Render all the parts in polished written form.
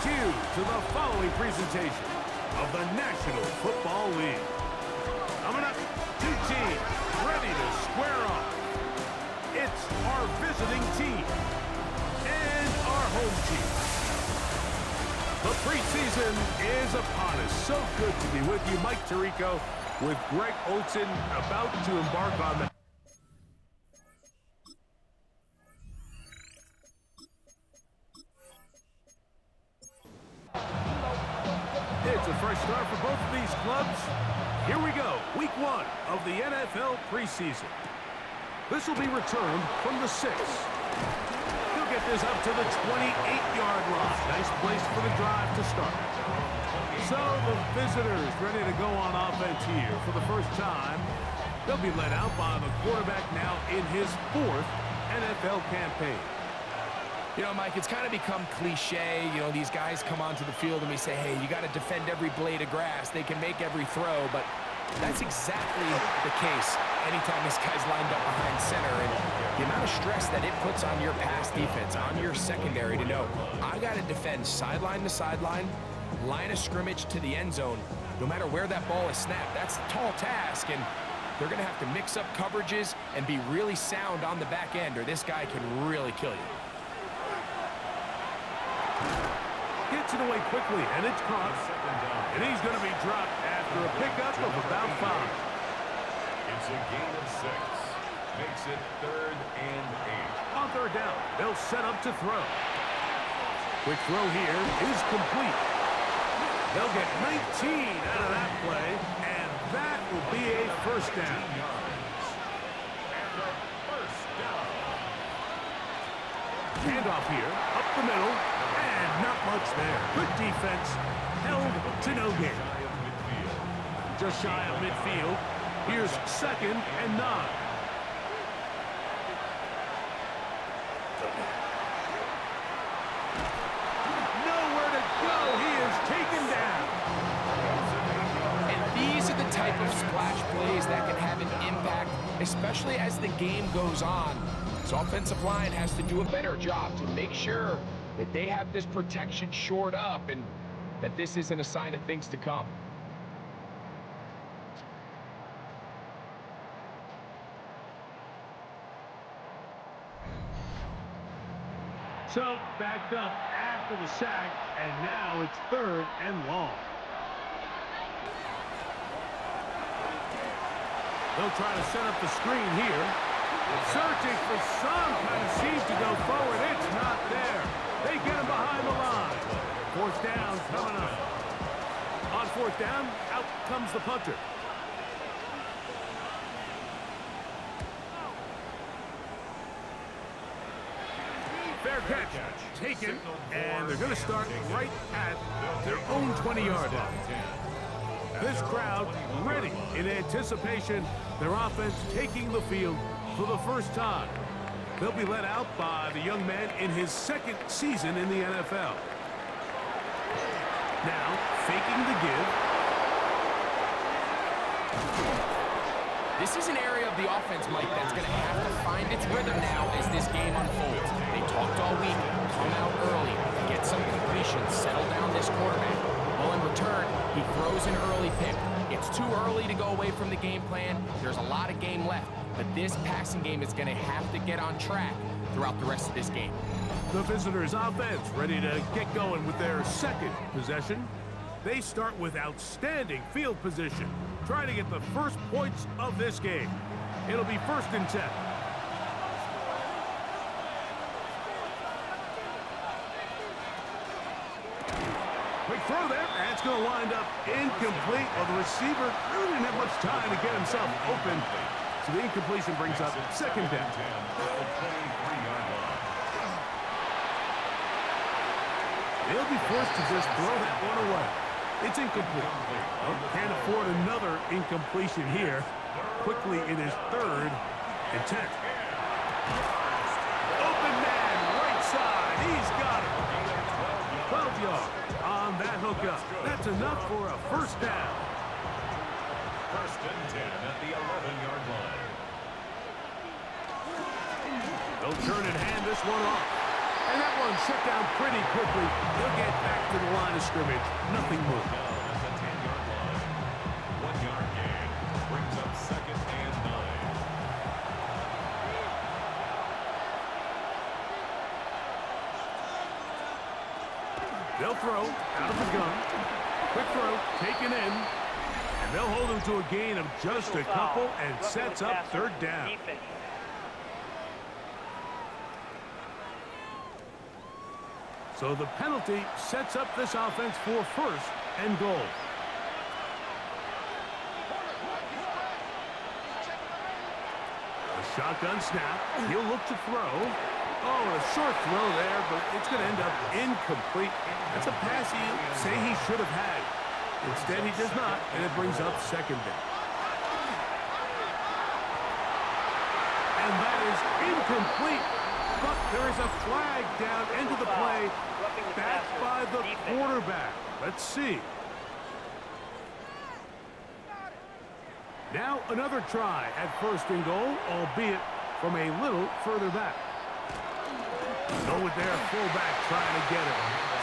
you to the following presentation of the National Football League. Coming up, two teams ready to square off. It's our visiting team and our home team. The preseason is upon us. So good to be with you. Mike Tirico with Greg Olson about to embark on the... It's a fresh start for both of these clubs. Here we go, week one of the NFL preseason. This will be returned from the 6. He'll get this up to the 28-yard line. Nice place for the drive to start. So the visitors ready to go on offense here for the first time. They'll be led out by the quarterback now in his 4th NFL campaign. You know, Mike, it's kind of become cliche. You know, these guys come onto the field and we say, hey, you got to defend every blade of grass. They can make every throw, but that's exactly the case anytime this guy's lined up behind center. And the amount of stress that it puts on your pass defense, on your secondary to know, I got to defend sideline to sideline, line of scrimmage to the end zone, no matter where that ball is snapped. That's a tall task, and they're going to have to mix up coverages and be really sound on the back end, or this guy can really kill you. Gets it away quickly, and it's caught. And he's going to be dropped after a pickup of about 5. It's a gain of 6. Makes it 3rd and 8. On 3rd down, they'll set up to throw. Quick throw here is complete. They'll get 19 out of that play, and that will be a first down. Handoff here, up the middle, and not much there. Good defense, held to no gain. Just shy of midfield. Here's 2nd and 9. Nowhere to go. He is taken down. And these are the type of splash plays that can have an impact, especially as the game goes on. So offensive line has to do a better job to make sure that they have this protection shored up and that this isn't a sign of things to come. So, backed up after the sack, and now it's 3rd and long. They'll try to set up the screen here. Searching for some kind of seam to go forward. It's not there. They get him behind the line. 4th down coming up. On 4th down, out comes the punter. Fair catch. Taken. And they're going to start right at their own 20-yard line. This crowd ready in anticipation. Their offense taking the field for the first time. They'll be led out by the young man in his 2nd season in the NFL. Now, faking the give. This is an area of the offense, Mike, that's going to have to find its rhythm now as this game unfolds. They talked all week, come out early, get some completions, settle down this quarterback. Well, in return, he throws an early pick. It's too early to go away from the game plan. There's a lot of game left, but this passing game is going to have to get on track throughout the rest of this game. The visitors' offense ready to get going with their 2nd possession. They start with outstanding field position, trying to get the first points of this game. It'll be 1st and 10. Quick throw there. That's going to wind up incomplete. Well, the receiver really didn't have much time to get himself open. So the incompletion brings up 2nd down. They'll be forced to just throw that one away. It's incomplete. Well, can't afford another incompletion here. Quickly in his 3rd and 10. Open man, right side. He's got it. 12 yards on that hookup. That's enough for a first down. 1st and 10 at the 11-yard line. They'll turn and hand this one off. And that one shut down pretty quickly. He'll get back to the line of scrimmage. Nothing more. Down at the 10-yard line. 1-yard gain brings up 2nd and 9. They'll throw out of the gun. Quick throw, taken in. And they'll hold him to a gain of just a couple and sets up 3rd down. So the penalty sets up this offense for 1st and goal. A shotgun snap. He'll look to throw. Oh, a short throw there, but it's going to end up incomplete. That's a pass he'll say he should have had. Instead, he does not, and it brings up 2nd down. And that is incomplete. But there is a flag down into the play, backed by the quarterback. Let's see. Now another try at 1st and goal, albeit from a little further back. Go with their fullback trying to get it.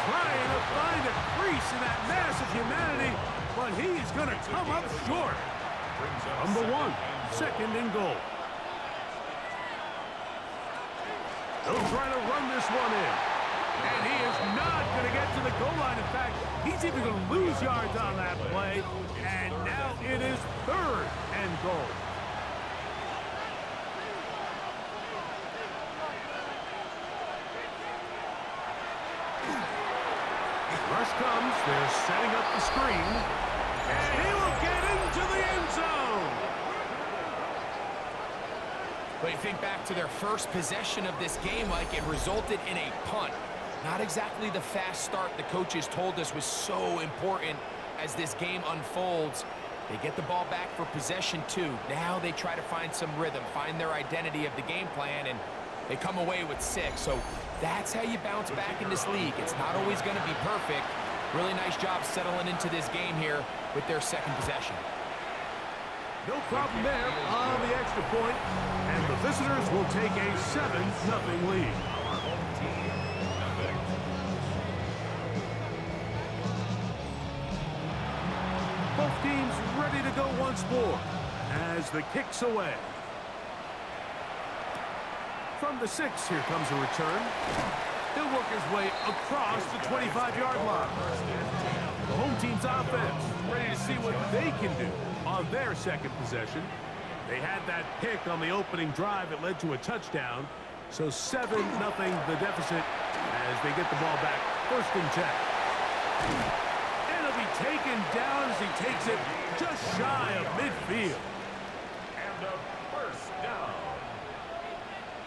Trying to find a crease in that mass of humanity, but he is going to come up short. Number 1, 2nd and goal. They'll try to run this one in. And he is not going to get to the goal line. In fact, he's even going to lose yards on that play. And now it is 3rd and goal. Rush comes. They're setting up the screen. And he will get into the end zone. But you think back to their first possession of this game, like it resulted in a punt. Not exactly the fast start the coaches told us was so important as this game unfolds. They get the ball back for possession 2. Now they try to find some rhythm, find their identity of the game plan, and they come away with 6. So that's how you bounce back in this league. It's not always going to be perfect. Really nice job settling into this game here with their 2nd possession. No problem there on the extra point, and the visitors will take a 7-0 lead. Both teams ready to go once more as the kick's away. From the 6, here comes a return. He'll work his way across the 25-yard line. The home team's offense ready to see what they can do on their 2nd possession. They had that pick on the opening drive that led to a touchdown. So 7-0 the deficit as they get the ball back. 1st and 10. And it'll be taken down as he takes it just shy of midfield. And a 1st down.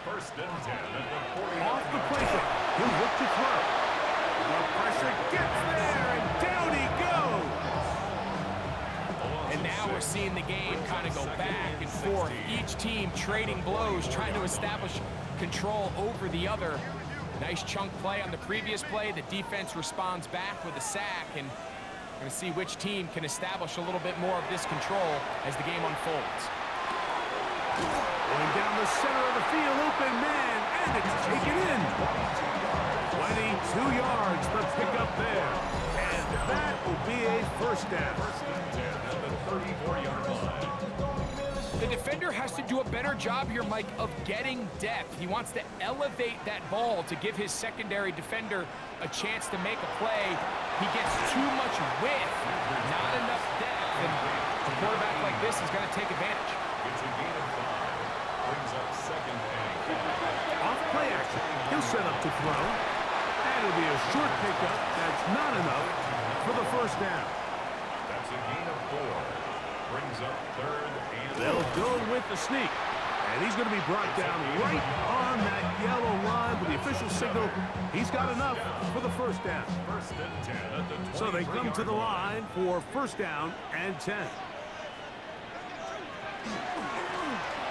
1st and 10 at the 40. Off the playbook. He'll look to throw. The pressure gets there, and down he goes. And now we're seeing the game kind of go back and forth. Each team trading blows, trying to establish control over the other. Nice chunk play on the previous play. The defense responds back with a sack, and we're going to see which team can establish a little bit more of this control as the game unfolds. Going down the center of the field, open man, and it's taken in. 22 yards, the pickup there. And that will be a 1st down. 1st and 10 at the 34-yard line. The defender has to do a better job here, Mike, of getting depth. He wants to elevate that ball to give his secondary defender a chance to make a play. He gets too much width, not enough depth, and a quarterback like this is going to take advantage. It's a gain of 5. Brings up 2nd and 5. Off play action. He'll set up to throw. And it'll be a short pickup. That's not enough for the 1st down. That's a gain of 4. Brings up 3rd and 4. They'll go with the sneak. And he's going to be brought down right on that yellow line with the official signal. He's got enough for the 1st down. 1st and 10 at the 23-yard line. So they come to the line for 1st down and 10.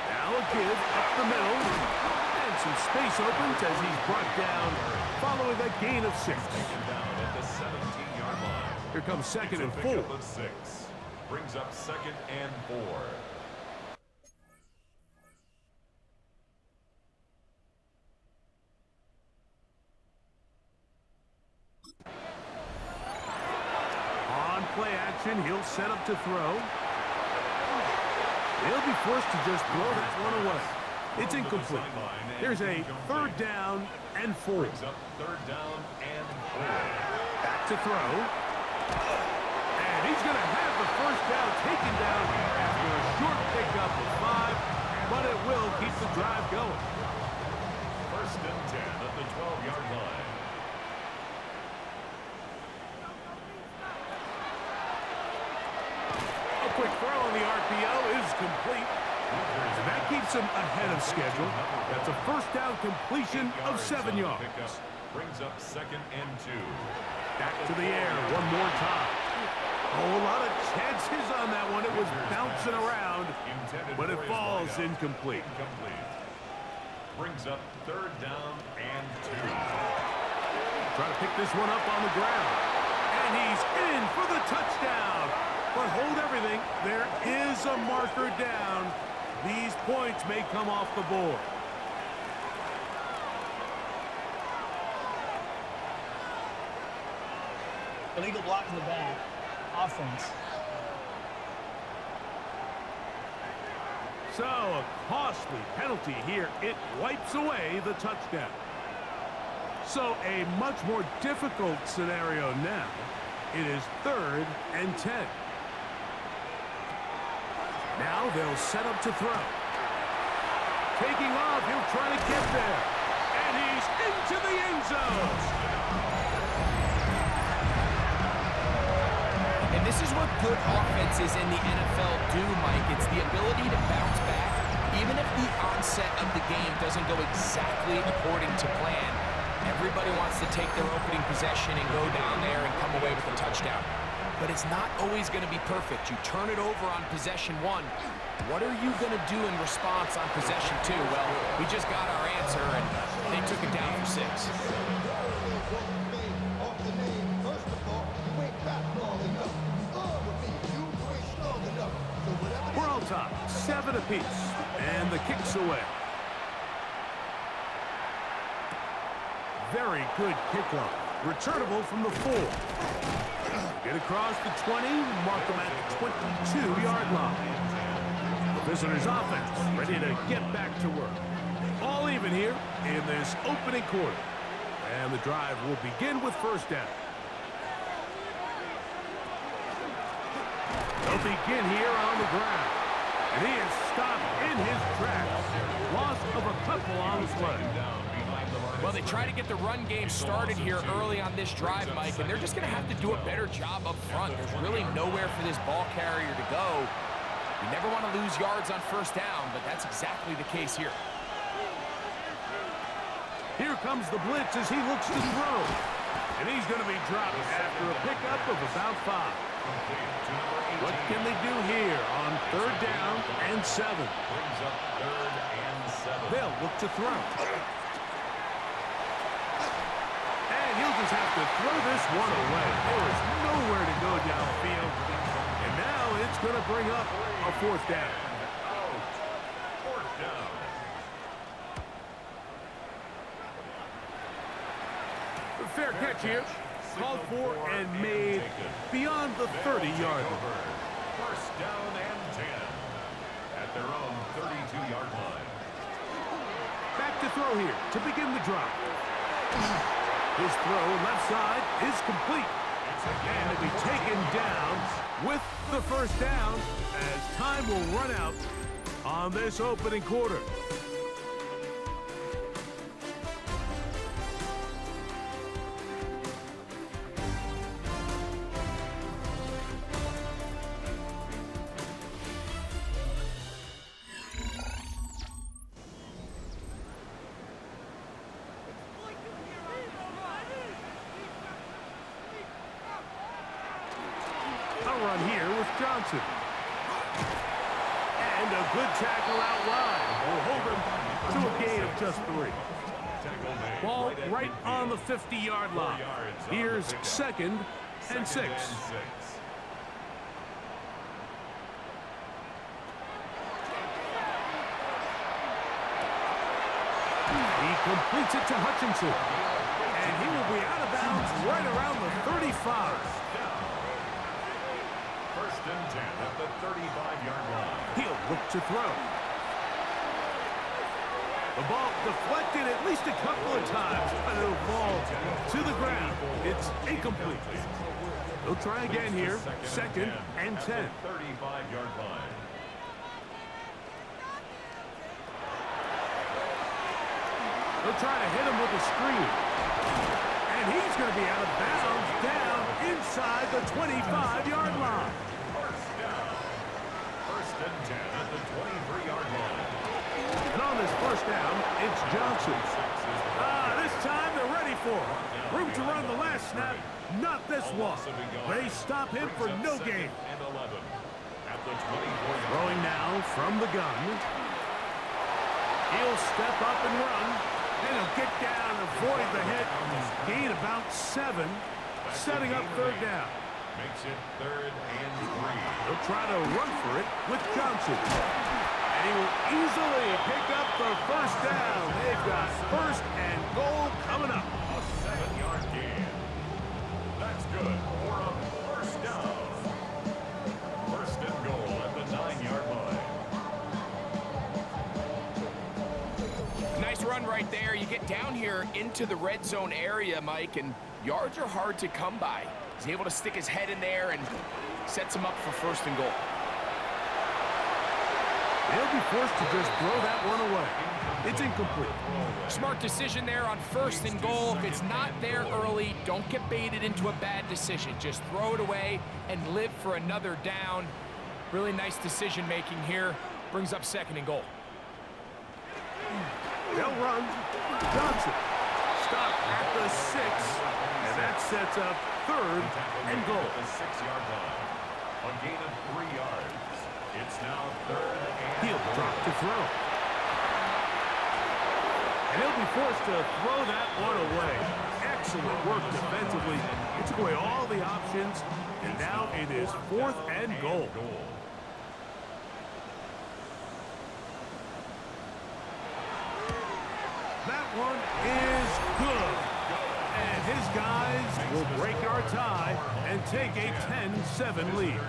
Now a give up the middle. And some space opens as he's brought down following a gain of 6. Taken down at the 17-yard line. Here comes 2nd and 4. Pickup of 6. Brings up 2nd and 4. action. He'll set up to throw. He'll be forced to just throw that one away. It's incomplete. Here's a 3rd down and 4. Brings up 3rd down and 4. Back to throw. And he's going to have the 1st down taken down after a short pickup of 5, but it will keep the drive going. 1st and 10 at the 12-yard line. A quick throw on the RPO is complete. And that keeps him ahead of schedule. That's a 1st down completion of 7 yards. Brings up 2nd and 2. Back to the air one more time. Oh, a lot of chances on that one. It was bouncing around, but it falls incomplete. Brings up 3rd down and 2. Trying to pick this one up on the ground. And he's in for the touchdown. But hold everything. There is a marker down. These points may come off the board. Illegal block in the back. Offense. So, a costly penalty here. It wipes away the touchdown. So, a much more difficult scenario now. It is 3rd and 10. Now they'll set up to throw. Taking off, he'll try to get there. And he's into the end zone. And this is what good offenses in the NFL do, Mike. It's the ability to bounce back, even if the onset of the game doesn't go exactly according to plan. Everybody wants to take their opening possession and go down there and come away with a touchdown. But it's not always going to be perfect. You turn it over on possession 1. What are you going to do in response on possession 2? Well, we just got our answer, and they took it down for 6. We're on top, 7 apiece, and the kick's away. Very good kickoff. Returnable from the 4. Get across the 20, mark them at the 22-yard line. The visitors' offense ready to get back to work. All even here in this opening quarter. And the drive will begin with 1st down. They'll begin here on the ground. And he is stopped in his tracks. Loss of a couple on the play. Well, they try to get the run game started here early on this drive, Mike, and they're just going to have to do a better job up front. There's really nowhere for this ball carrier to go. You never want to lose yards on 1st down, but that's exactly the case here. Here comes the blitz as he looks to throw. And he's going to be dropped after a pickup of about 5. What can they do here on 3rd down and 7? Brings up 3rd and 7. They'll look to throw. And he'll just have to throw this one away. There is nowhere to go downfield. And now it's going to bring up a 4th down. Out. 4th down. Fair catch here. Called for and made beyond the 30-yard line. 1st down and 10 at their own 32-yard line. Back to throw here to begin the drive. His throw left side is complete. And it'll be taken down with the 1st down as time will run out on this opening quarter. Run here with Johnson. And a good tackle out wide. Will hold him to a gain of just 3. Ball right on the 50-yard line. Here's 2nd and 6. He completes it to Hutchinson. And he will be out of bounds right around the 35. First and 10 at the 35-yard line. He'll look to throw. The ball deflected at least a couple of times, but it'll fall to the ground. It's incomplete. They'll try again here. Second and 10. 35-yard line. They'll try to hit him with a screen. And he's going to be out of bounds down inside the 25-yard line. First down. First and 10 at the 23-yard line. And on this first down, it's Johnson. This time they're ready for it. Room to run the last snap, not this one. They stop him for no gain. And 11 at the 24-yard. Throwing now from the gun. He'll step up and run. And he'll get down, avoid the hit. Gain about 7. Setting up third down. Makes it third and 3. They'll try to run for it with Johnson. And he will easily pick up the first down. They've got first and goal coming up. A 7-yard gain. That's good for a first down. First and goal at the 9-yard line. Nice run right there. You get down here into the red zone area, Mike, and yards are hard to come by. He's able to stick his head in there and sets him up for first and goal. They'll be forced to just throw that one away. It's incomplete. Smart decision there on first and goal. If it's not there early, don't get baited into a bad decision. Just throw it away and live for another down. Really nice decision making here. Brings up second and goal. They'll run. Johnson. Stop at the 6. And that sets up third and goal. At the 6-yard line. A gain of 3 yards. It's now third and He'll drop to throw. And he'll be forced to throw that one away. Excellent work defensively. It took away all the options. And now it is fourth and goal. That one is good. And his guys will break our tie and take a 10-7 lead.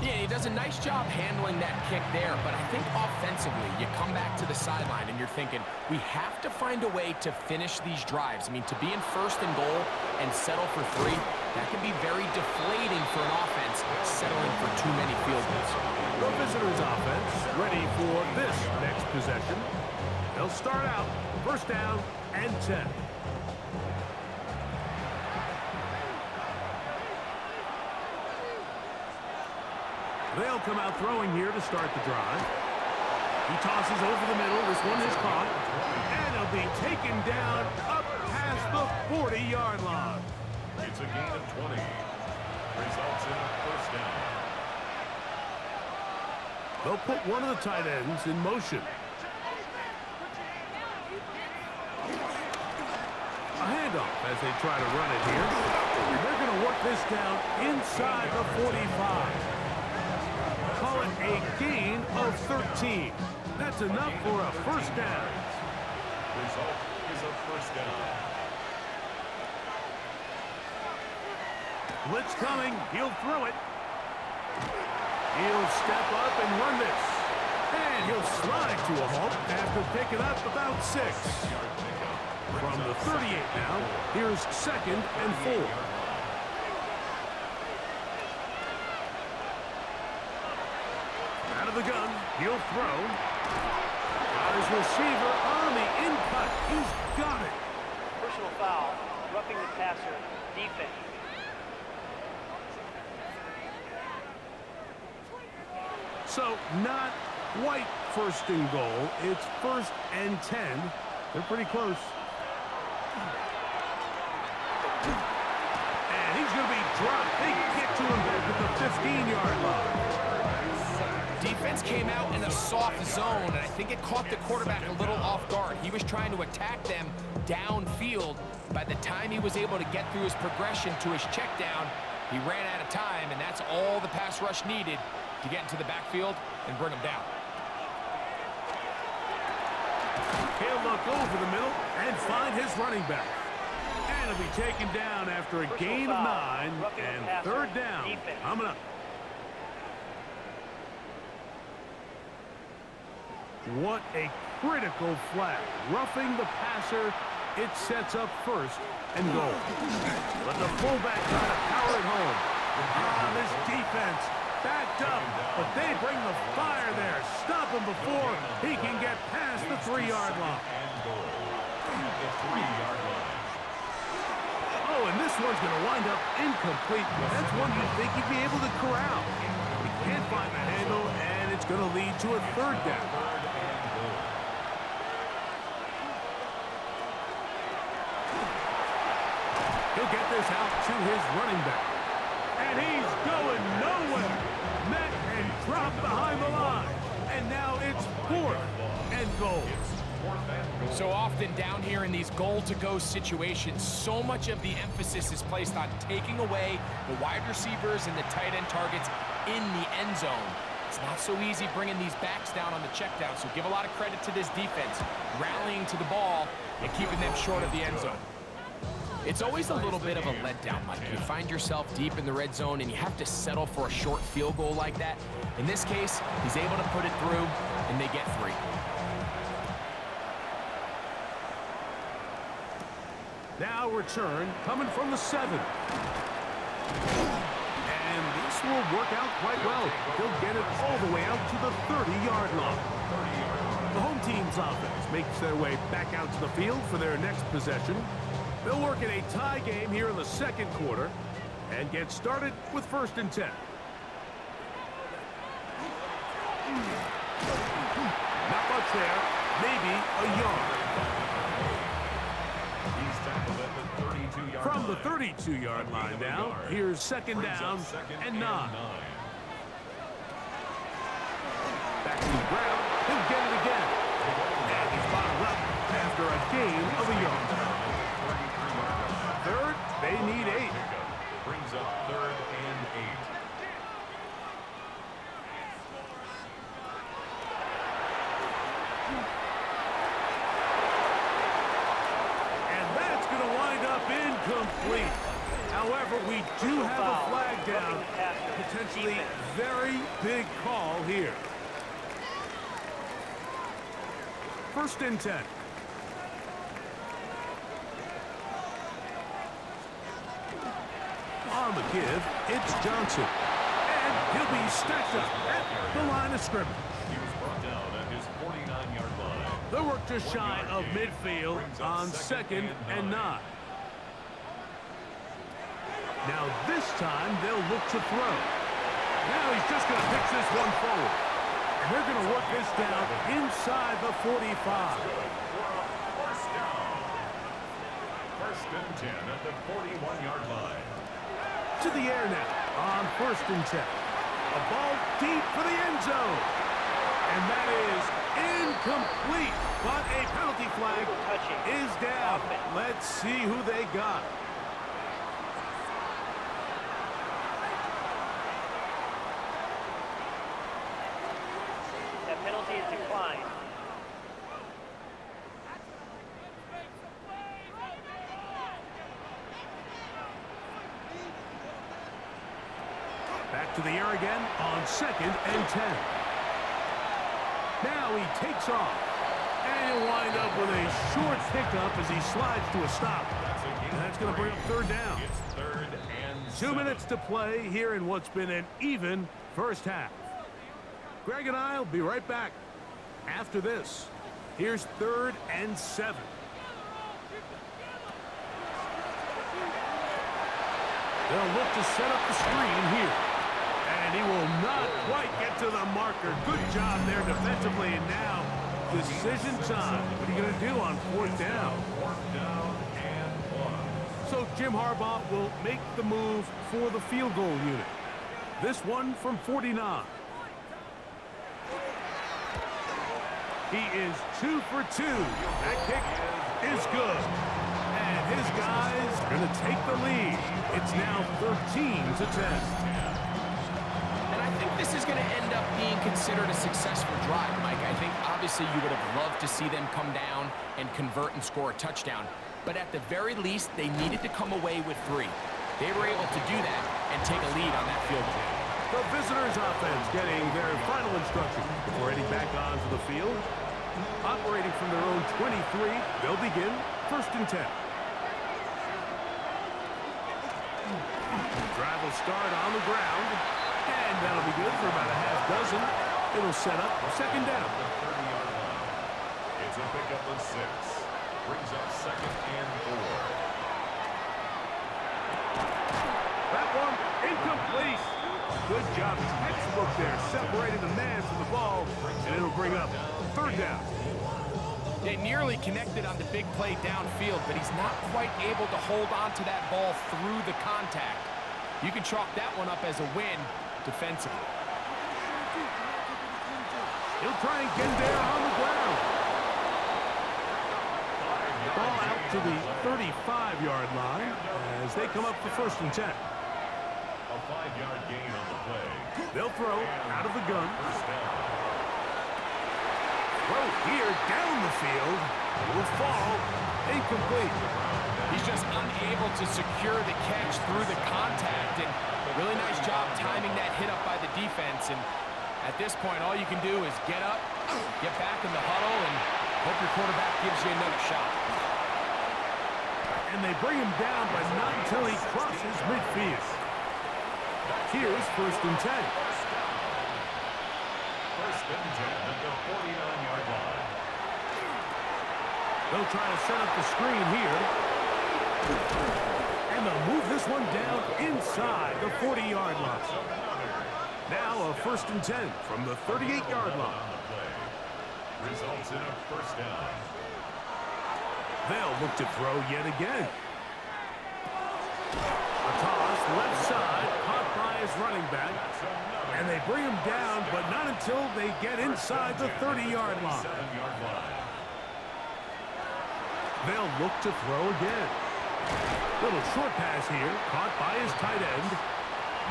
Yeah, he does a nice job handling that kick there, but I think offensively, you come back to the sideline and you're thinking, we have to find a way to finish these drives. I mean, to be in first and goal and settle for 3, that can be very deflating for an offense settling for too many field goals. The visitors' offense ready for this next possession. They'll start out first down and 10. They'll come out throwing here to start the drive. He tosses over the middle. This one is caught. And he'll be taken down up past the 40-yard line. It's a gain of 20. Results in a first down. They'll put one of the tight ends in motion. A handoff as they try to run it here. And they're going to work this down inside the 45. Call it a gain of 13. That's enough for a first down. Result is a first down. Blitz coming. He'll throw it. He'll step up and run this. And he'll slide to a halt after picking up about 6. From the 38 now, here's second and 4. Out of the gun, he'll throw. Got his receiver on the in-cut. He's got it. Personal foul, roughing the passer, defense. So, not quite first and goal. It's first and 10. They're pretty close. And he's going to be dropped. They get to him back at the 15-yard line. Defense came out in a soft zone, and I think it caught the quarterback a little off guard. He was trying to attack them downfield. By the time he was able to get through his progression to his check down, he ran out of time, and that's all the pass rush needed to get into the backfield and bring him down. He'll look over the middle and find his running back. And he'll be taken down after a gain of 9 and third down coming up. What a critical flag. Roughing the passer, it sets up first and goal. But the fullback trying to power it home. This defense backed up, but they bring the fire there. Stop him before he can get past the 3-yard line. Oh, and this one's going to wind up incomplete. That's one you'd think he'd be able to corral. He can't find the handle, and it's going to lead to a 3rd down. He'll get this out to his running back. And he's going nowhere. Met and dropped behind the line. And now it's 4th and goal. So often down here in these goal-to-go situations, so much of the emphasis is placed on taking away the wide receivers and the tight end targets in the end zone. It's not so easy bringing these backs down on the check down, so give a lot of credit to this defense, rallying to the ball and keeping them short of the end zone. It's always a little bit of a letdown, Mike. You find yourself deep in the red zone and you have to settle for a short field goal like that. In this case, he's able to put it through and they get 3. Now return coming from the 7. And this will work out quite well. He'll get it all the way out to the 30-yard line. The home team's offense makes their way back out to the field for their next possession. They'll work in a tie game here in the 2nd quarter and get started with 1st and 10. Not much there. Maybe a yard. From the 32-yard line now, here's 2nd down and 9. Back to the ground. He'll get it again. And he's bottled up after a gain of a yard. 3rd, they need 8. Brings up 3rd and 8. Incomplete. However, we do have a flag down. Potentially very big call here. 1st and 10. On the give, it's Johnson. And he'll be stacked up at the line of scrimmage. He was brought down at his 49-yard line. They'll work just shy of midfield on 2nd and 9. Now this time they'll look to throw. Now he's just going to pitch this one forward. And they're going to work this down inside the 45. First down. 1st and 10 at the 41-yard line. To the air now on 1st and 10. A ball deep for the end zone. And that is incomplete. But a penalty flag is down. Let's see who they got. Penalty is declined. Back to the air again on 2nd and 10. Now he takes off. And he'll wind up with a short pickup as he slides to a stop. And that's going to bring up 3rd down. It's 3rd and 2 7. minutes to play here in what's been an even first half. Greg and I will be right back after this. Here's 3rd and 7. They'll look to set up the screen here. And he will not quite get to the marker. Good job there defensively. And now, decision time. What are you going to do on 4th down? 4th down and 1. So Jim Harbaugh will make the move for the field goal unit. This one from 49. He is 2 for 2. That kick is good. And his guys are going to take the lead. It's now 13-10. And I think this is going to end up being considered a successful drive, Mike. I think obviously you would have loved to see them come down and convert and score a touchdown. But at the very least, they needed to come away with 3. They were able to do that and take a lead on that field goal. The visitors' offense getting their final instructions before heading back onto the field. Operating from their own 23, they'll begin 1st and 10. Drive will start on the ground, and that'll be good for about a half dozen. It'll set up 2nd down. It's a pickup of 6. Brings up 2nd and 4. That one incomplete. Good job, textbook there, separating the man from the ball, and it'll bring up 3rd down. They nearly connected on the big play downfield, but he's not quite able to hold on to that ball through the contact. You can chalk that one up as a win defensively. He'll try and get there on the ground. Ball out to the 35-yard line as they come up for 1st and 10. A 5-yard gain on the play. They'll throw out of the gun. 1st down. Throw here down the field. Will fall. Incomplete. He's just unable to secure the catch through the contact, and really nice job timing that hit up by the defense. And at this point, all you can do is get up, get back in the huddle, and hope your quarterback gives you another shot. And they bring him down, but not until he crosses midfield. Here's 1st and 10. 1st and 10 at the 49-yard line. They'll try to set up the screen here. And they'll move this one down inside the 40-yard line. Now a 1st and 10 from the 38-yard line. Results in a 1st down. They'll look to throw yet again. A toss left side, caught by his running back. And they bring him down, but not until they get inside the 30-yard line. They'll look to throw again. Little short pass here, caught by his tight end.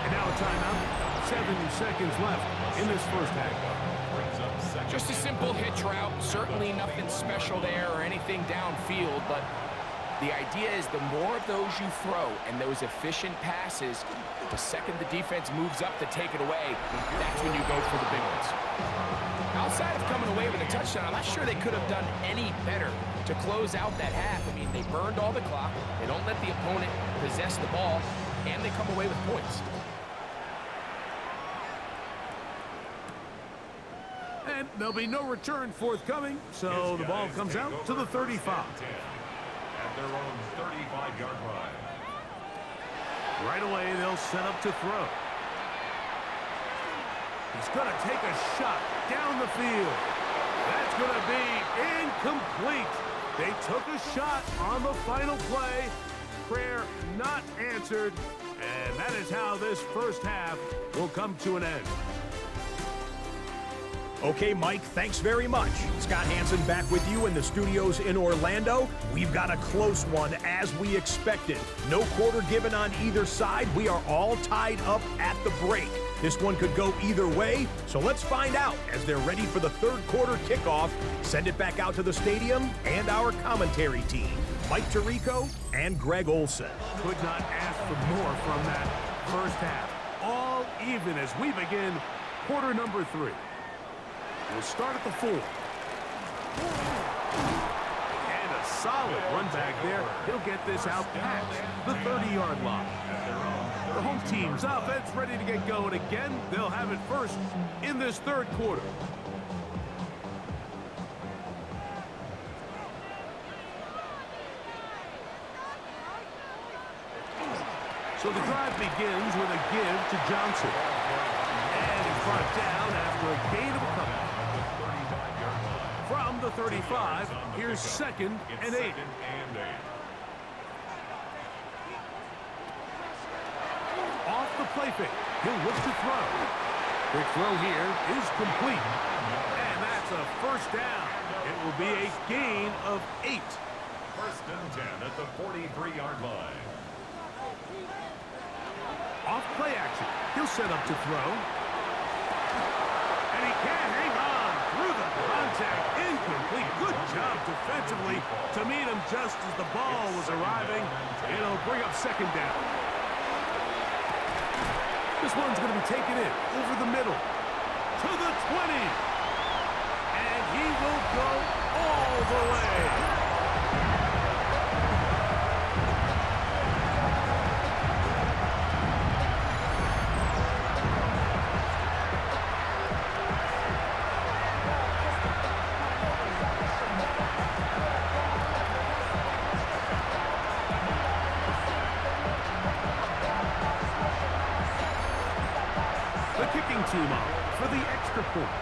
And now a timeout. 7 seconds left in this 1st half. Just a simple hitch route. Certainly nothing special there or anything downfield, but the idea is the more of those you throw and those efficient passes, the second the defense moves up to take it away, that's when you go for the big ones. Outside of coming away with a touchdown, I'm not sure they could have done any better to close out that half. I mean, they burned all the clock. They don't let the opponent possess the ball, and they come away with points. And there'll be no return forthcoming, so the ball comes out to the 35. At their own 35-yard line. Right away, they'll set up to throw. He's going to take a shot down the field. That's going to be incomplete. They took a shot on the final play. Prayer not answered. And that is how this 1st half will come to an end. Okay, Mike, thanks very much. Scott Hansen back with you in the studios in Orlando. We've got a close one, as we expected. No quarter given on either side. We are all tied up at the break. This one could go either way, so let's find out as they're ready for the 3rd quarter kickoff. Send it back out to the stadium and our commentary team, Mike Tirico and Greg Olson. Could not ask for more from that 1st half. All even as we begin quarter number 3. We'll start at the 4. And a solid run back there. He'll get this out past the 30-yard line. The home team's offense ready to get going again. They'll have it first in this 3rd quarter. So the drive begins with a give to Johnson. And he's brought down after a gain of a couple. From the 35, here's 2nd and 8. Off the play fake, he'll look to throw. Quick throw here is complete. And that's a 1st down. It will be a gain of 8. 1st and 10 at the 43-yard line. Off play action, he'll set up to throw. And he can't hang on through the contact. Incomplete. Good job defensively to meet him just as the ball was arriving. It'll bring up 2nd down. The This one's going to be taken in over the middle to the 20. And he will go all the way. The kicking team up for the extra point.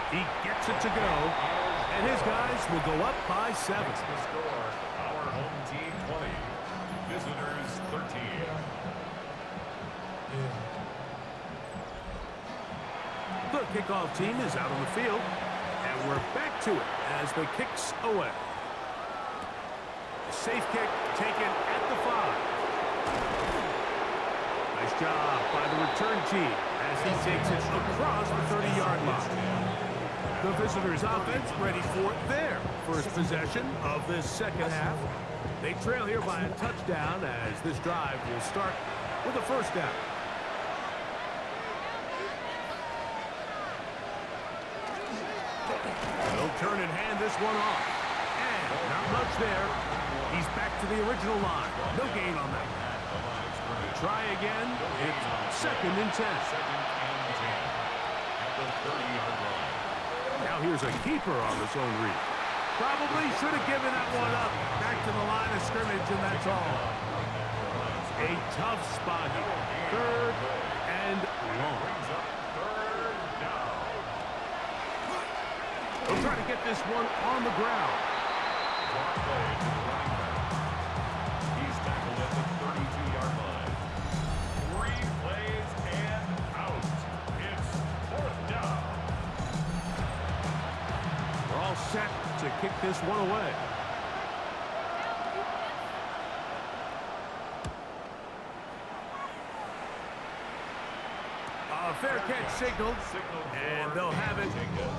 He gets it to go, and his guys will go up by 7. The score, our home team 20, visitors 13. The kickoff team is out on the field, and we're back to it as the kick's away. Safe kick taken at the 5. Nice job by the return team as he takes it across the 30-yard line. The visitors' offense ready for their first possession of this second half. They trail here by a touchdown as this drive will start with a first down. They'll turn and hand this one off. And not much there. He's back to the original line. No gain on that. Try again. It's 2nd and 10. At the 30-yard line. Now here's a keeper on the zone read. Probably should have given that one up. Back to the line of scrimmage, and that's all. A tough spot here. 3rd and long. They'll try to get this one on the ground. He's tackled at the 32-yard line. 3 plays and out. It's 4th down. We're all set to kick this one away. A fair catch signaled, and they'll have it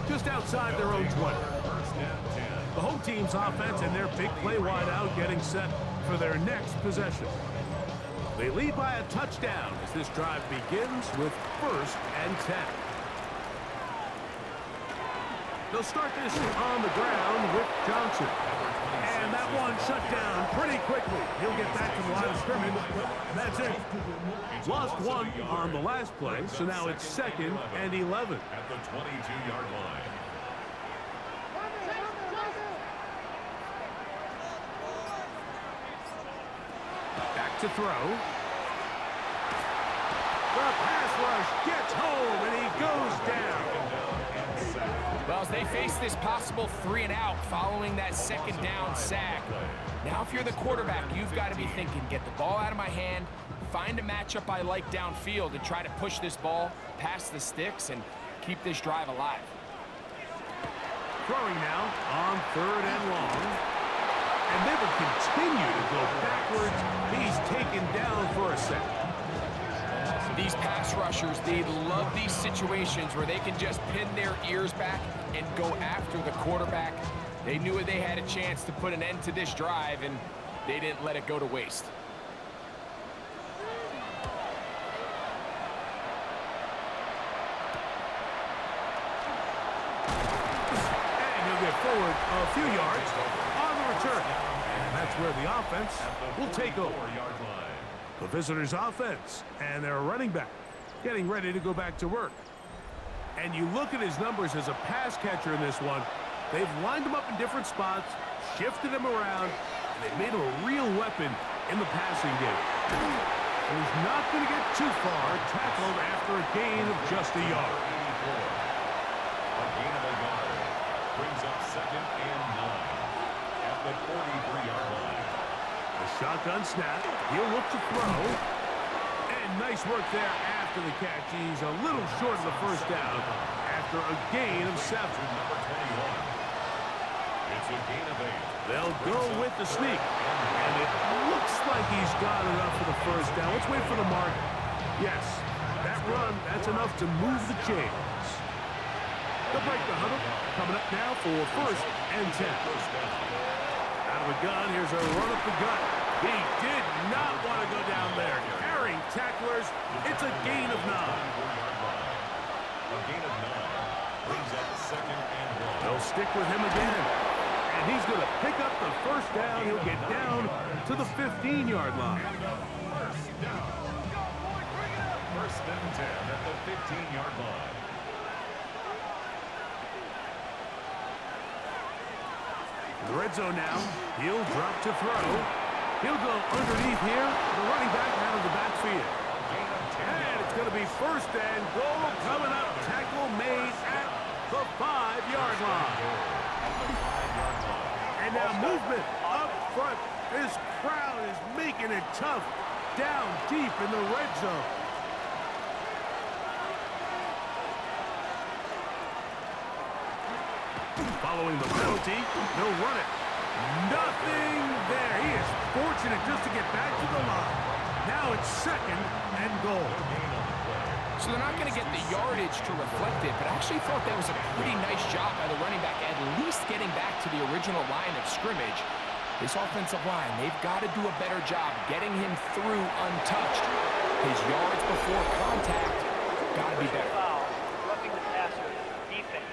just outside their own 20. The home team's offense and their big play wideout getting set for their next possession. They lead by a touchdown as this drive begins with 1st and 10. They'll start this on the ground with Johnson. And that one shut down pretty quickly. He'll get back to the line of scrimmage, and that's it. Lost one on the last play, so now it's 2nd and 11. At the 22-yard line. Back to throw. The pass rush gets home, and he goes down. Well, as they face this possible 3 and out following that 2nd down sack, now if you're the quarterback, you've got to be thinking, get the ball out of my hand, find a matchup I like downfield, and try to push this ball past the sticks and keep this drive alive. Throwing now on 3rd and long. And they will continue to go backwards. He's taken down for a second. These pass rushers, they love these situations where they can just pin their ears back and go after the quarterback. They knew they had a chance to put an end to this drive, and they didn't let it go to waste. And he'll get forward a few yards on the return. And that's where the offense will take over. The visitors' offense and their running back getting ready to go back to work. And you look at his numbers as a pass catcher in this one. They've lined him up in different spots, shifted him around, and they've made him a real weapon in the passing game. And he's not going to get too far, tackled after a gain of just a yard. A gain of a yard brings up 2nd and 9 at the 43-yard line. A shotgun snap. He'll look to throw. And nice work there after the catch. He's a little short of the first down after a gain of 7. Number 21. It's a gain of 8. They'll go with the sneak. And it looks like he's got enough for the first down. Let's wait for the mark. Yes, that run, that's enough to move the chains. They'll break the huddle. Coming up now for 1st and 10. Out of the gun, here's a run up the gut. He did not want to go down there. Carrying tacklers, it's a gain of 9. A gain of 9 brings up 2nd and 1. They'll stick with him again. And he's going to pick up the first down. He'll get down to the 15-yard line. First down. First and 10 at the 15-yard line. The red zone now. He'll drop to throw. He'll go underneath here. The running back out of the backfield. And it's going to be first and goal coming up. Tackle made at the 5-yard line. And now movement up front. This crowd is making it tough down deep in the red zone. Following the penalty, he'll run it. Nothing there. He is fortunate just to get back to the line. Now it's 2nd and goal. So they're not going to get the yardage to reflect it, but I actually thought that was a pretty nice job by the running back, at least getting back to the original line of scrimmage. This offensive line, they've got to do a better job getting him through untouched. His yards before contact got to be better. Foul. Roughing the passer. Defense.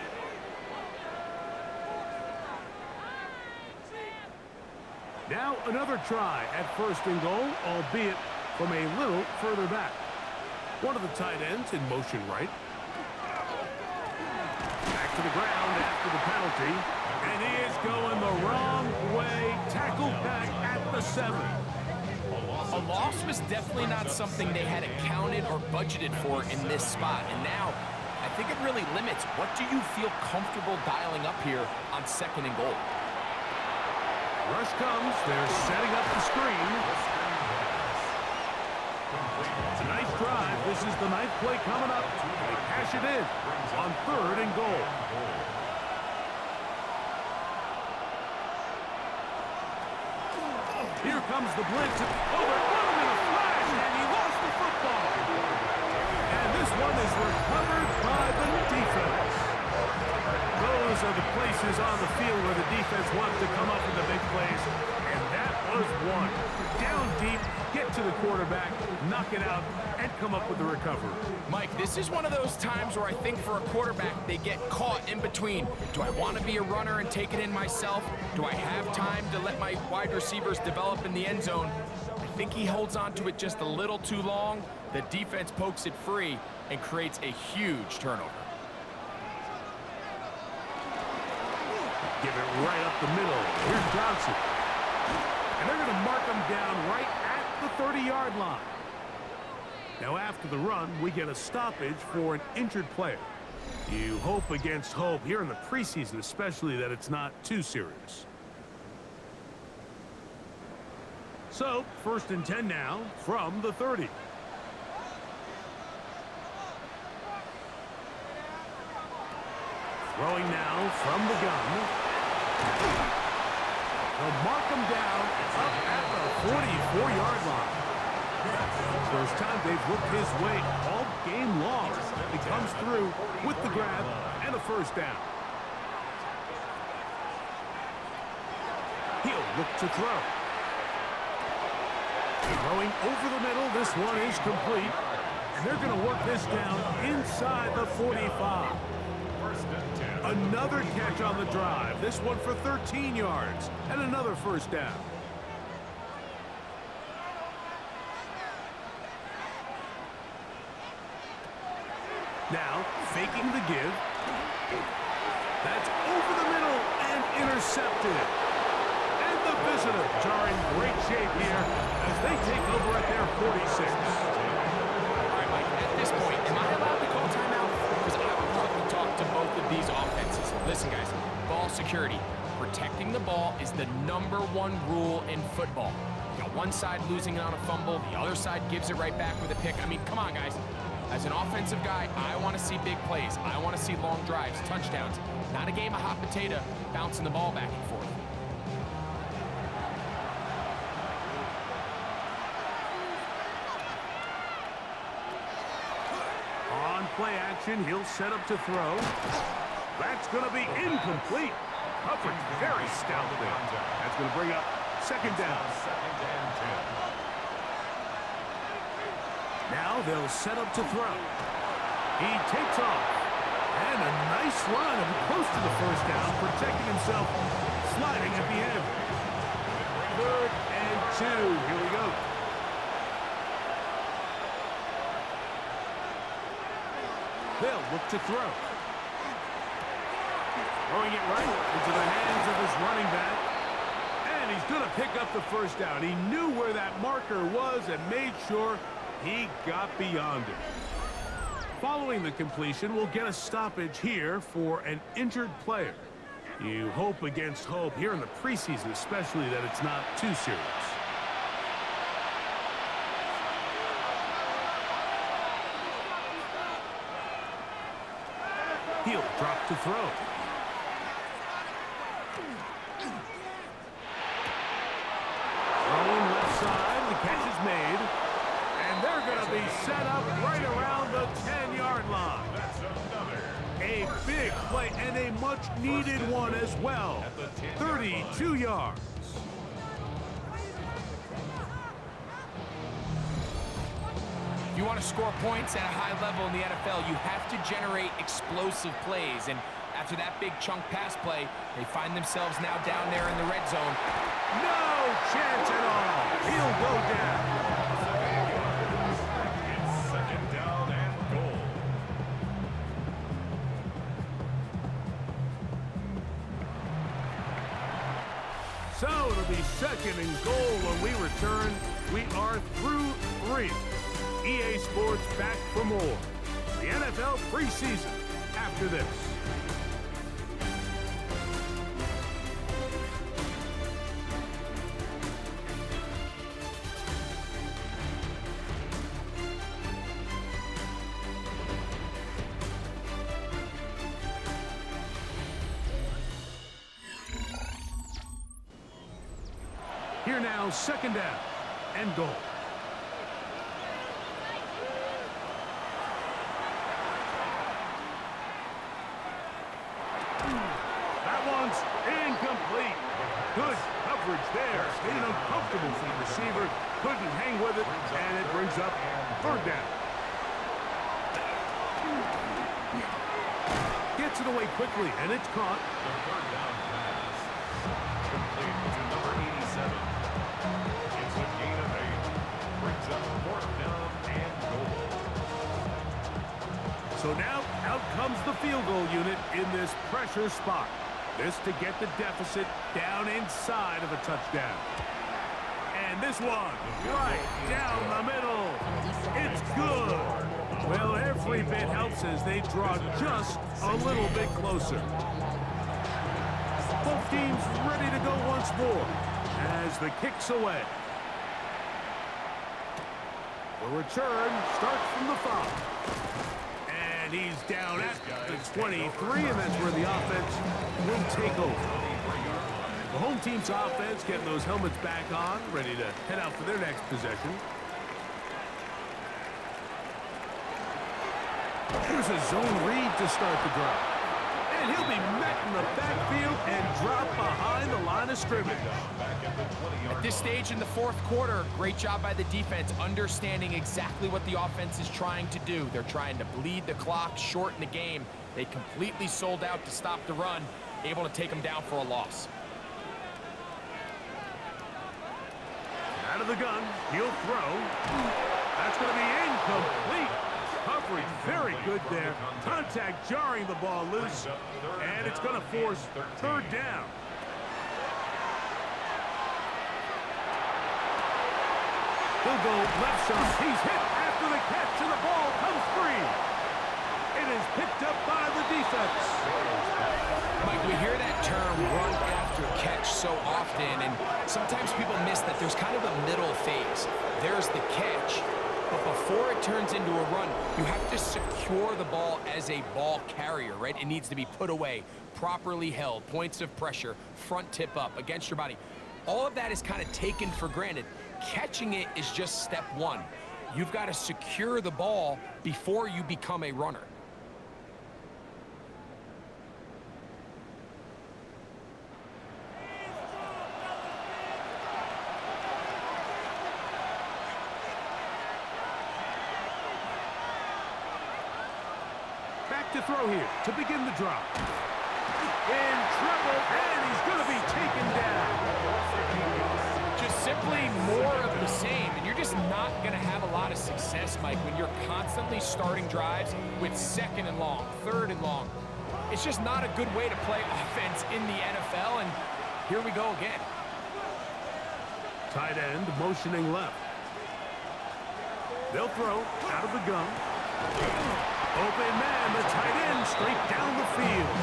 Now another try at 1st and goal, albeit from a little further back. One of the tight ends in motion right. Back to the ground after the penalty. And he is going the wrong way. Tackled back at the 7. A loss was definitely not something they had accounted or budgeted for in this spot. And now, I think it really limits what do you feel comfortable dialing up here on 2nd and goal. Rush comes. They're setting up the screen. It's a nice drive. This is the 9th play coming up. They cash it in on 3rd and goal. Here comes the blitz. Oh, they're running in a flash, and he lost the football. And this one is recovered by the defense. Those are the places on the field where the defense wants to come up with the big plays. And that was one. Down deep, get to the quarterback, knock it out, and come up with the recovery. Mike, this is one of those times where I think for a quarterback, they get caught in between. Do I want to be a runner and take it in myself? Do I have time to let my wide receivers develop in the end zone? I think he holds on to it just a little too long. The defense pokes it free and creates a huge turnover. Give it right up the middle. Here's Johnson. And they're going to mark him down right at the 30-yard line. Now after the run, we get a stoppage for an injured player. You hope against hope here in the preseason, especially, that it's not too serious. So, 1st and 10 now from the 30. Throwing now from the gun. They'll mark him down up at the 44-yard line. First time they've looked his way all game long. He comes through with the grab and a first down. He'll look to throw. Throwing over the middle, this one is complete. And they're going to work this down inside the 45. Another catch on the drive. This one for 13 yards and another first down. Now, faking the give. That's over the middle and intercepted. And the visitors are in great shape here as they take over at their 46. All right, Mike, at this point, am I allowed to call timeout? Because I would love to talk to both of these offenses. Listen, guys, ball security. Protecting the ball is the #1 rule in football. You got one side losing it on a fumble, the other side gives it right back with a pick. I mean, come on, guys. As an offensive guy, I want to see big plays. I want to see long drives, touchdowns. Not a game of hot potato, bouncing the ball back and forth. On play action, he'll set up to throw. That's going to be incomplete. Coverage very stout there. That's going to bring up Second down. Second and 10. Now they'll set up to throw. He takes off. And a nice run close to the first down, protecting himself, sliding at the end. 3rd and 2. Here we go. They'll look to throw. Throwing it right into the hands of his running back. And he's going to pick up the first down. He knew where that marker was and made sure he got beyond it. Following the completion, we'll get a stoppage here for an injured player. You hope against hope here in the preseason, especially, that it's not too serious. He'll drop to throw. Thrown left side, the catch is made. And they're going to be set up right around the 10-yard line. That's another. A big play and a much-needed one as well. 32 yards. If you want to score points at a high level in the NFL, you have to generate explosive plays. And after that big chunk pass play, they find themselves now down there in the red zone. No chance at all. He'll go down. It's second down and goal. So it'll be second and goal when we return. We are through 3. EA Sports back for more. The NFL preseason after this. Here now, second down and goal. That one's incomplete. Good coverage there. Stayed uncomfortable for the receiver. Couldn't hang with it, and it brings up 3rd down. Gets it away quickly, and it's caught. The 3rd down pass. Complete to number 87. It's a gain of 8. Brings up 4th down and goal. So now out comes the field goal unit in this pressure spot. This to get the deficit down inside of a touchdown. And this one right down the middle. It's good. Well, every bit helps as they draw just a little bit closer. Both teams ready to go once more as the kick's away. The return starts from the 5. And he's down at the 23, and that's where the offense will take over. The home team's offense getting those helmets back on, ready to head out for their next possession. Here's a zone read to start the drive. And he'll be met in the backfield and drop behind the line of scrimmage. At this stage in the 4th quarter, great job by the defense understanding exactly what the offense is trying to do. They're trying to bleed the clock, shorten the game. They completely sold out to stop the run, able to take them down for a loss. Out of the gun, he'll throw. That's going to be incomplete. Coverage very good there. Contact jarring the ball loose, and it's going to force 3rd down. He'll go left side. He's hit after the catch, and the ball comes free. It is picked up by the defense. Mike, we hear that term run after catch so often, and sometimes people miss that there's kind of a middle phase. There's the catch, but before it turns into a run, you have to secure the ball as a ball carrier, right? It needs to be put away, properly held, points of pressure, front tip up against your body. All of that is kind of taken for granted. Catching it is just step 1. You've got to secure the ball before you become a runner. to throw here to begin the drive. In trouble, and he's going to be taken down. Just simply more of the same, and you're just not going to have a lot of success, Mike, when you're constantly starting drives with 2nd and long, 3rd and long. It's just not a good way to play offense in the NFL, and here we go again. Tight end motioning left. They'll throw out of the gun. Open man, the tight end straight down the field.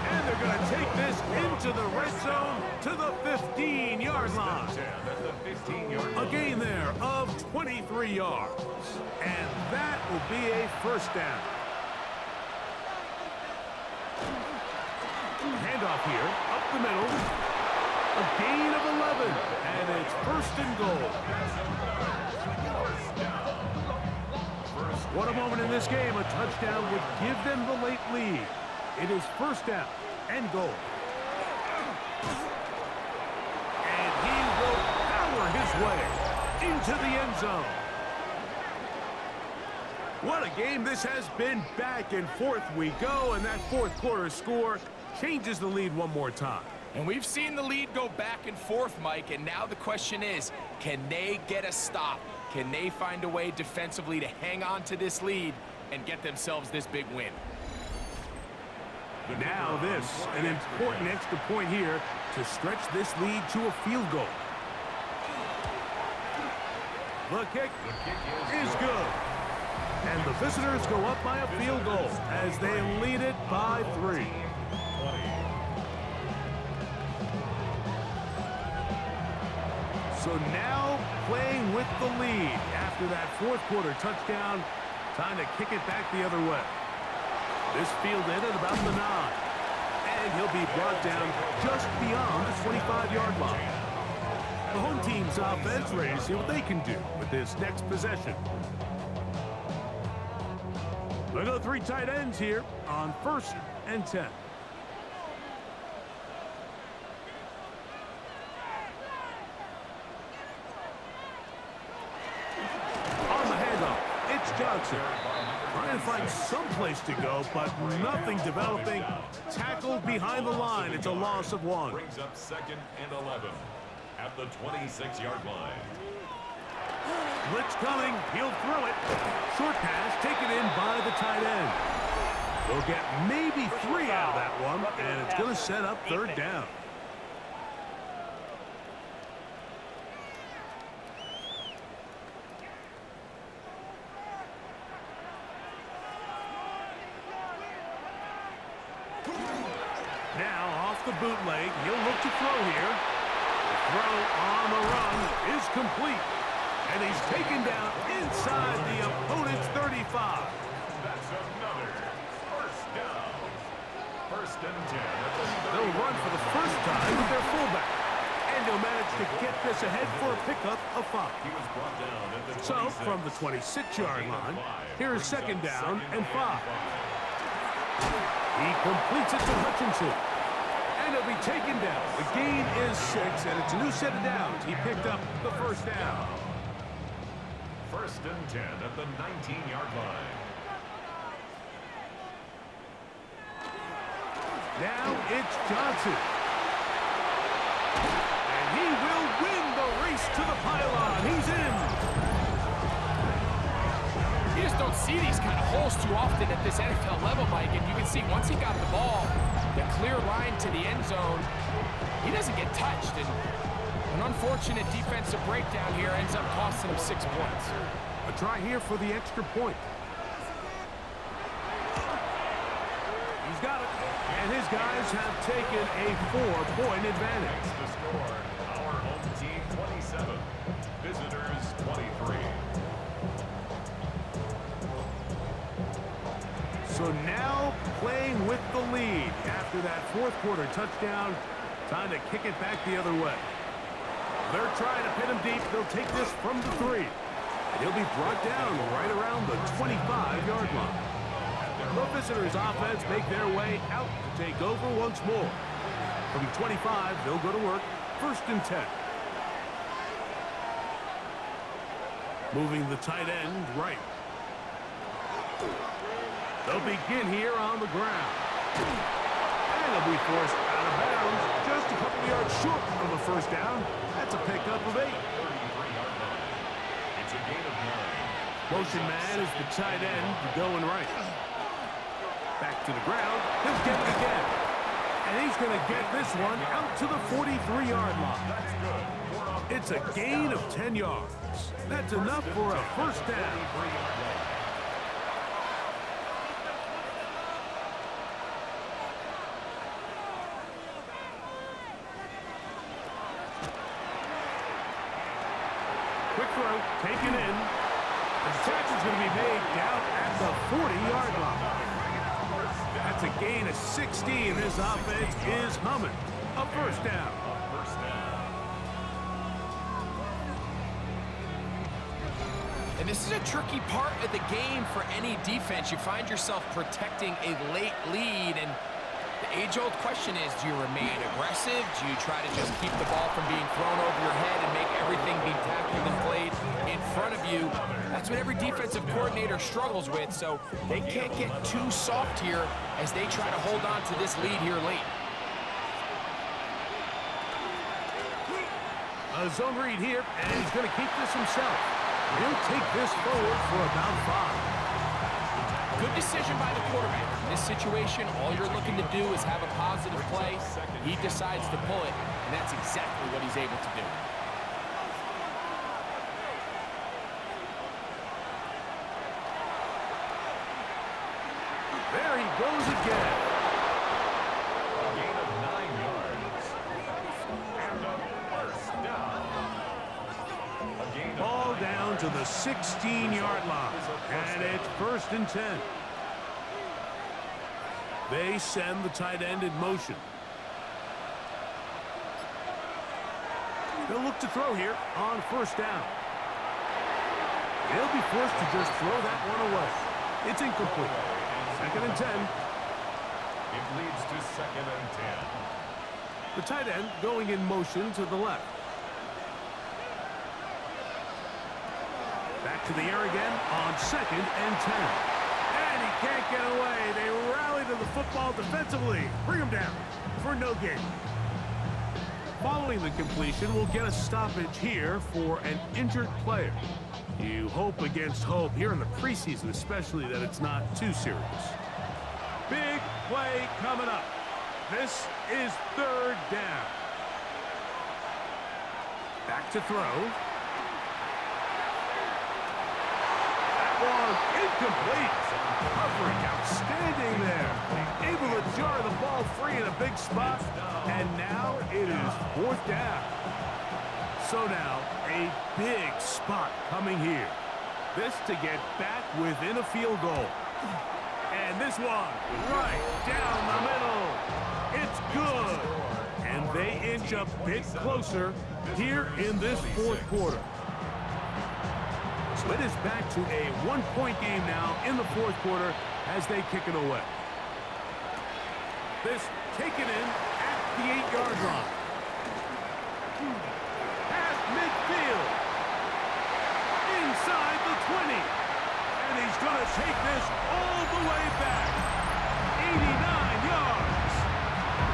And they're going to take this into the red zone to the 15-yard line. A gain there of 23 yards. And that will be a first down. Handoff here, up the middle. A gain of 11, and it's 1st and goal. What a moment in this game. A touchdown would give them the late lead. It is 1st down and goal. And he will power his way into the end zone. What a game this has been. Back and forth we go, and that 4th quarter score changes the lead one more time. And we've seen the lead go back and forth, Mike, and now the question is, can they get a stop? Can they find a way defensively to hang on to this lead and get themselves this big win? Now this, an important extra point here to stretch this lead to a field goal. The kick is good. And the visitors go up by a field goal as they lead it by 3. So now playing with the lead after that 4th quarter touchdown. Time to kick it back the other way. This field in at about the 9. And he'll be brought down just beyond the 25-yard line. The home team's offense ready to see what they can do with this next possession. Look at the 3 tight ends here on 1st and 10. Johnson trying to find some place to go, but nothing developing. Tackled behind the line. It's a loss of 1. Brings up 2nd and 11 at the 26-yard line. Blitz coming. He'll throw it. Short pass taken in by the tight end. They'll get maybe 3 out of that one, and it's going to set up 3rd down. The bootleg, he'll look to throw here. The throw on the run is complete, and he's taken down inside the opponent's 35. That's another 1st down. 1st and 10. They'll run for the first time with their fullback, and they'll manage to get this ahead for a pickup of 5. He was brought down at the 26. So from the 26-yard line, here is 2nd down and 5. He completes it to Hutchinson. And he'll be taken down. The gain is 6, and it's a new set of downs. He picked up the 1st down. 1st and 10 at the 19-yard line. Now it's Johnson. And he will win the race to the pylon. He's in. You just don't see these kind of holes too often at this NFL level, Mike, and you can see once he got the ball, the clear line to the end zone, he doesn't get touched, and an unfortunate defensive breakdown here ends up costing him 6 points. A try here for the extra point. He's got it, and his guys have taken a 4-point advantage. The score, our home team 27, visitors 23. So now playing with the lead after that 4th quarter touchdown. Time to kick it back the other way. They're trying to pin him deep. They'll take this from the 3. And he'll be brought down right around the 25-yard line. The visitors' offense make their way out to take over once more. From 25, they'll go to work. 1st and 10. Moving the tight end right. They'll begin here on the ground. And they'll be forced out of bounds just a couple yards short of a first down. That's a pickup of 8. 33-yard line. It's a gain of 9. Motion man is the tight end going right. Back to the ground. He'll get it again. And he's going to get this one out to the 43-yard line. That's good. It's a gain of 10 yards. That's enough for a first down. Quick throw, taken in. The catch is going to be made down at the 40-yard line. That's a gain of 16. This offense is humming. A first down. And this is a tricky part of the game for any defense. You find yourself protecting a late lead, and the age-old question is, do you remain aggressive? Do you try to just keep the ball from being thrown over your head and make everything be tackled and played in front of you? That's what every defensive coordinator struggles with, so they can't get too soft here as they try to hold on to this lead here late. A zone read here, and he's going to keep this himself. He'll take this forward for about 5. Good decision by the quarterback. In this situation, all you're looking to do is have a positive play. He decides to pull it, and that's exactly what he's able to do. There he goes again. A gain of 9 yards. And a first down. Ball down to the 16-yard line, and it's 1st and 10. They send the tight end in motion. They'll look to throw here on first down. He'll be forced to just throw that one away. It's incomplete. 2nd and 10. It leads to 2nd and 10. The tight end going in motion to the left. Back to the air again on 2nd and 10. And he can't get away. They rally to the football defensively. Bring him down for no gain. Following the completion, we'll get a stoppage here for an injured player. You hope against hope here in the preseason, especially, that it's not too serious. Big play coming up. This is 3rd down. Back to throw. Incomplete. Coverage outstanding there. Able to jar the ball free in a big spot. And now it is 4th down. So now a big spot coming here. This to get back within a field goal. And this one right down the middle. It's good. And they inch a bit closer here in this 4th quarter. So it is back to a 1-point game now in the 4th quarter as they kick it away. This taken in at the 8-yard line. Past midfield. Inside the 20. And he's going to take this all the way back. 89 yards.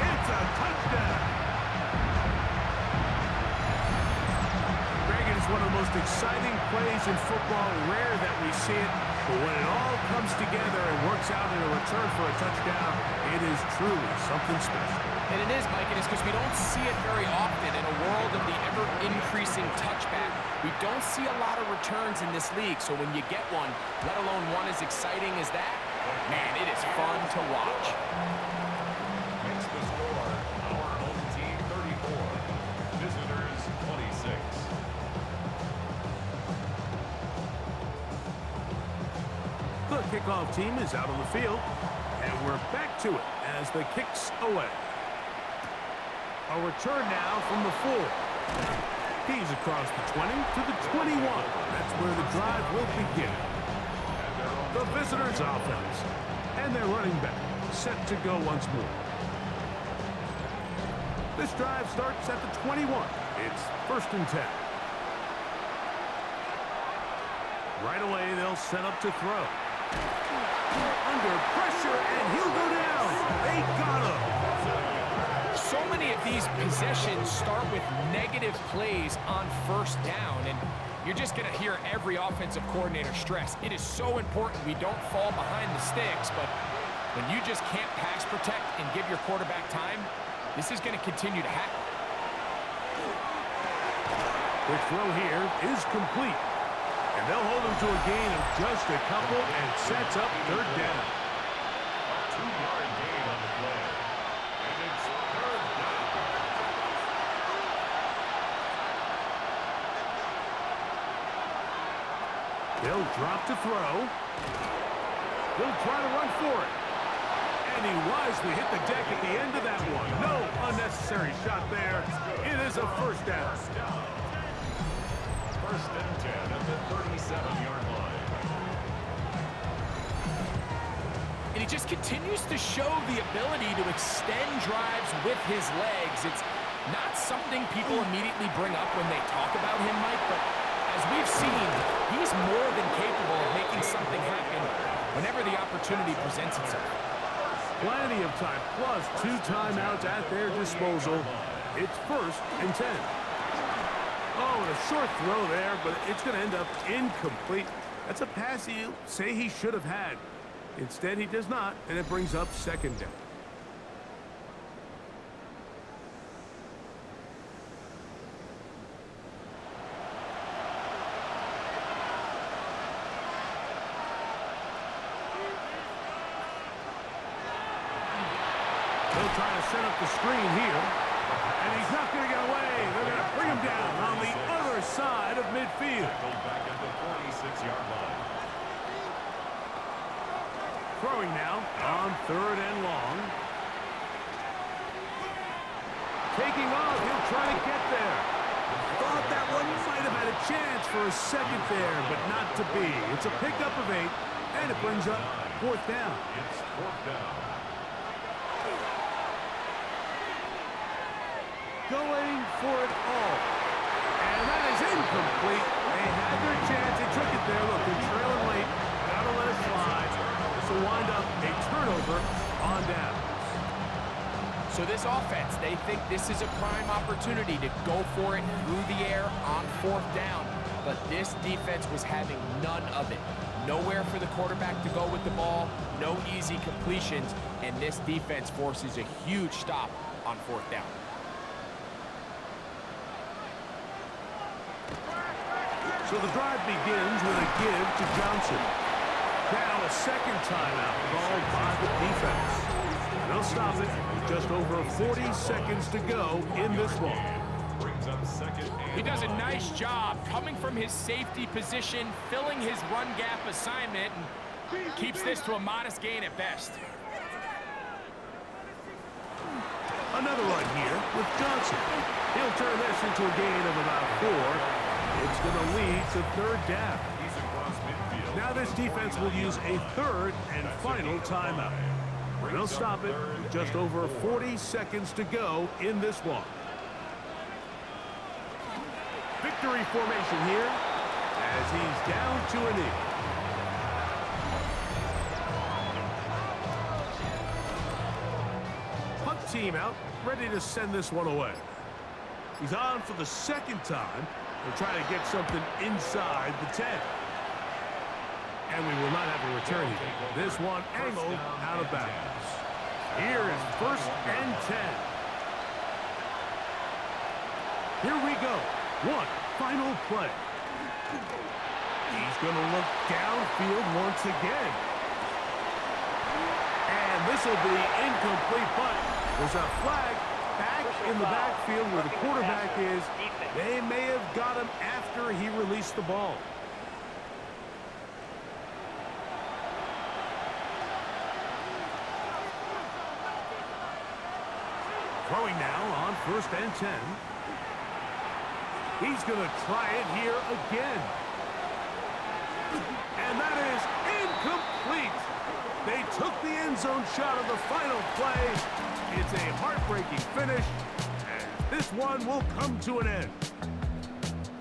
It's a touchdown. One of the most exciting plays in football. Rare that we see it, but when it all comes together and works out in a return for a touchdown, it is truly something special. And it is, Mike, and it's because we don't see it very often in a world of the ever-increasing touchback. We don't see a lot of returns in this league, so when you get one, let alone one as exciting as that, man, it is fun to watch. Makes the score our home team 34, visitors 26. The kickoff team is out on the field, and we're back to it as the kicks away. A return now from the 4. He's across the 20 to the 21. That's where the drive will begin. The visitors' offense, and their running back set to go once more. This drive starts at the 21. It's 1st and 10. Right away, they'll set up to throw. Under pressure, and he'll go down. They got him. So many of these possessions start with negative plays on first down, and you're just going to hear every offensive coordinator stress. It is so important we don't fall behind the sticks, but when you just can't pass protect and give your quarterback time, this is going to continue to happen. Quick throw here is complete. And they'll hold him to a gain of just a couple and sets up third down. A 2-yard gain on the play. And it's third down. They'll drop to throw. He'll try to run for it. And he wisely hit the deck at the end of that one. No unnecessary shot there. It is a first down. First and 10 at the 37-yard line. And he just continues to show the ability to extend drives with his legs. It's not something people immediately bring up when they talk about him, Mike, but as we've seen, he's more than capable of making something happen whenever the opportunity presents itself. Plenty of time, plus 2 timeouts at their disposal. It's first and 10. Oh, and a short throw there, but it's going to end up incomplete. That's a pass he'll say he should have had. Instead, he does not, and it brings up second down. They'll try to set up the screen here. And he's not going to get away. They're going to bring him down on the other side of midfield. Back at the 46-yard line. Throwing now on third and long. Taking off. He'll try to get there. Thought that one might have had a chance for a second there, but not to be. It's a pickup of 8, and it brings up fourth down. It's fourth down. Going for it all. And that is incomplete. They had their chance. They took it there. Look, they're trailing late. Gotta let it slide. This will wind up a turnover on down. So this offense, they think this is a prime opportunity to go for it through the air on fourth down. But this defense was having none of it. Nowhere for the quarterback to go with the ball. No easy completions. And this defense forces a huge stop on fourth down. So the drive begins with a give to Johnson. Now a second timeout called by the defense. They'll stop it with just over 40 seconds to go in this one. Brings up second and He does a nice job coming from his safety position, filling his run gap assignment, and keeps this to a modest gain at best. Another run here with Johnson. He'll turn this into a gain of about 4. It's going to lead to third down. he's across midfield. Now this defense will use a third and final timeout. They'll stop it with just over 40 seconds to go in this one. Victory formation here as he's down to a knee. Punt team out, ready to send this one away. He's on for the second time. They'll try to get something inside the 10. And we will not have a return here. This one angled out of bounds. Here is first and 10. Here we go. One final play. He's going to look downfield once again. And this will be incomplete, but there's a flag back in the backfield where the quarterback is. They may have got him after he released the ball. Throwing now on first and 10. He's going to try it here again. And that is incomplete. They took the end zone shot of the final play. It's a heartbreaking finish, and this one will come to an end.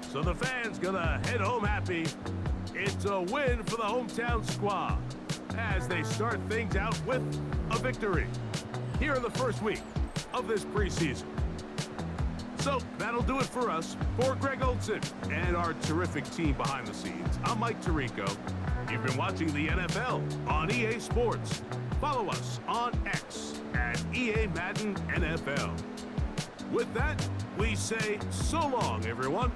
So the fans gonna head home happy. It's a win for the hometown squad, as they start things out with a victory here in the first week of this preseason. So that'll do it for us. For Greg Olson and our terrific team behind the scenes, I'm Mike Tirico. You've been watching the NFL on EA Sports. Follow us on X at EA Madden NFL. With that, we say so long, everyone.